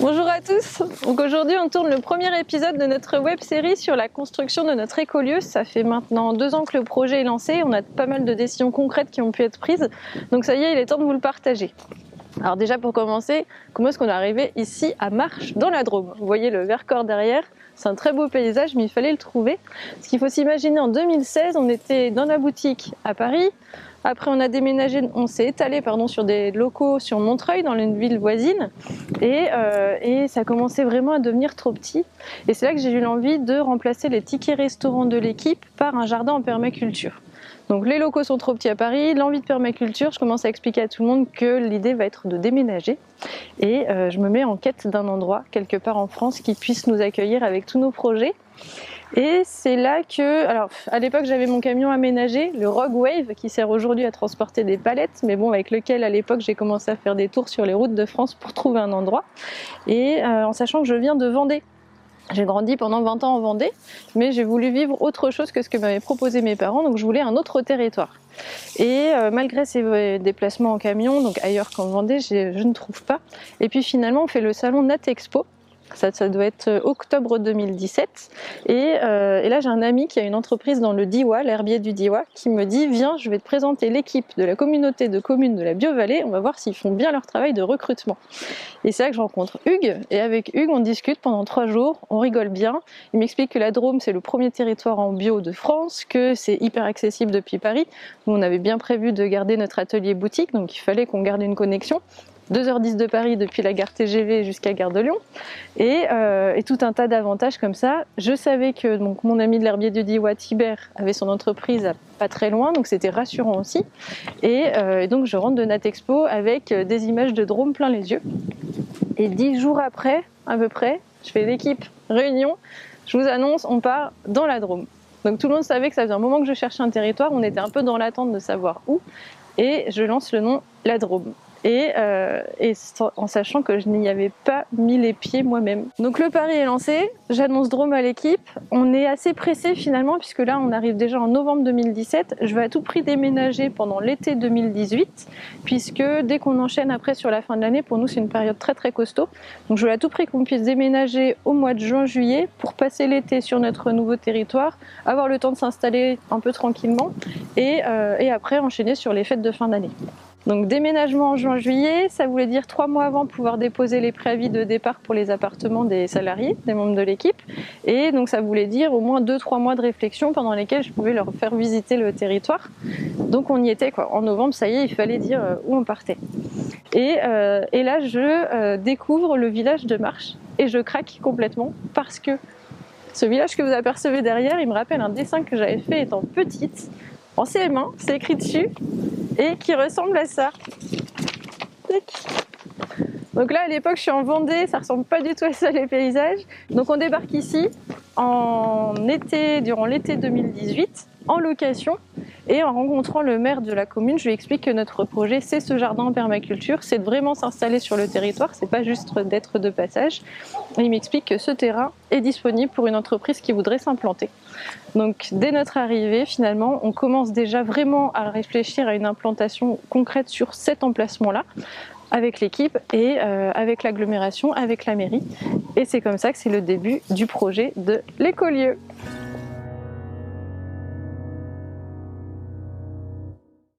Bonjour à tous. Donc aujourd'hui on tourne le premier épisode de notre web série sur la construction de notre écolieu. Ça fait maintenant 2 ans que le projet est lancé, on a pas mal de décisions concrètes qui ont pu être prises. Donc ça y est, il est temps de vous le partager. Alors déjà pour commencer, comment est-ce qu'on est arrivé ici à Marches dans la Drôme? Vous voyez le Vercors derrière, c'est un très beau paysage mais il fallait le trouver. Ce qu'il faut s'imaginer, en 2016 on était dans la boutique à Paris. Après, on s'est étalé sur des locaux sur Montreuil, dans une ville voisine, et ça commençait vraiment à devenir trop petit. Et c'est là que j'ai eu l'envie de remplacer les tickets restaurants de l'équipe par un jardin en permaculture. Donc les locaux sont trop petits à Paris, l'envie de permaculture, je commence à expliquer à tout le monde que l'idée va être de déménager. Et je me mets en quête d'un endroit, quelque part en France, qui puisse nous accueillir avec tous nos projets. Et c'est là que, alors à l'époque j'avais mon camion aménagé, le Rogue Wave, qui sert aujourd'hui à transporter des palettes, mais bon, avec lequel à l'époque j'ai commencé à faire des tours sur les routes de France pour trouver un endroit. Et en sachant que je viens de Vendée. J'ai grandi pendant 20 ans en Vendée, mais j'ai voulu vivre autre chose que ce que m'avaient proposé mes parents, donc je voulais un autre territoire. Et malgré ces déplacements en camion, donc ailleurs qu'en Vendée, je ne trouve pas. Et puis finalement on fait le salon Natexpo. Ça doit être octobre 2017 et là j'ai un ami qui a une entreprise dans le Diois, l'herbier du Diois, qui me dit viens, je vais te présenter l'équipe de la communauté de communes de la Biovallée, on va voir s'ils font bien leur travail de recrutement. Et c'est là que je rencontre Hugues, et avec Hugues on discute pendant 3 jours, on rigole bien, il m'explique que la Drôme c'est le premier territoire en bio de France, que c'est hyper accessible depuis Paris. Nous on avait bien prévu de garder notre atelier boutique, donc il fallait qu'on garde une connexion. 2h10 de Paris depuis la gare TGV jusqu'à gare de Lyon et tout un tas d'avantages comme ça. Je savais que donc, mon ami de l'herbier du Diois, Thibert, avait son entreprise pas très loin, donc c'était rassurant aussi. Et donc je rentre de Natexpo avec des images de Drôme plein les yeux. Et 10 jours après, à peu près, je fais l'équipe réunion, je vous annonce, on part dans la Drôme. Donc tout le monde savait que ça faisait un moment que je cherchais un territoire, on était un peu dans l'attente de savoir où, et je lance le nom La Drôme. Et en sachant que je n'y avais pas mis les pieds moi-même. Donc le pari est lancé, j'annonce Drôme à l'équipe, on est assez pressé finalement puisque là on arrive déjà en novembre 2017, je vais à tout prix déménager pendant l'été 2018 puisque dès qu'on enchaîne après sur la fin de l'année, pour nous c'est une période très très costaud, donc je veux à tout prix qu'on puisse déménager au mois de juin-juillet pour passer l'été sur notre nouveau territoire, avoir le temps de s'installer un peu tranquillement et après enchaîner sur les fêtes de fin d'année. Donc déménagement en juin-juillet, ça voulait dire 3 mois avant pouvoir déposer les préavis de départ pour les appartements des salariés, des membres de l'équipe. Et donc ça voulait dire au moins 2-3 mois de réflexion pendant lesquels je pouvais leur faire visiter le territoire. Donc on y était quoi. En novembre, ça y est, il fallait dire où on partait. Et là, je découvre le village de Marches et je craque complètement parce que ce village que vous apercevez derrière, il me rappelle un dessin que j'avais fait étant petite. En CM1, c'est écrit dessus et qui ressemble à ça. Donc là à l'époque je suis en Vendée, ça ressemble pas du tout à ça les paysages. Donc on débarque ici en été, durant l'été 2018 en location et en rencontrant le maire de la commune, je lui explique que notre projet c'est ce jardin en permaculture, c'est de vraiment s'installer sur le territoire, c'est pas juste d'être de passage. Et il m'explique que ce terrain est disponible pour une entreprise qui voudrait s'implanter. Donc dès notre arrivée finalement on commence déjà vraiment à réfléchir à une implantation concrète sur cet emplacement-là avec l'équipe et avec l'agglomération, avec la mairie. Et c'est comme ça que c'est le début du projet de l'écolieu.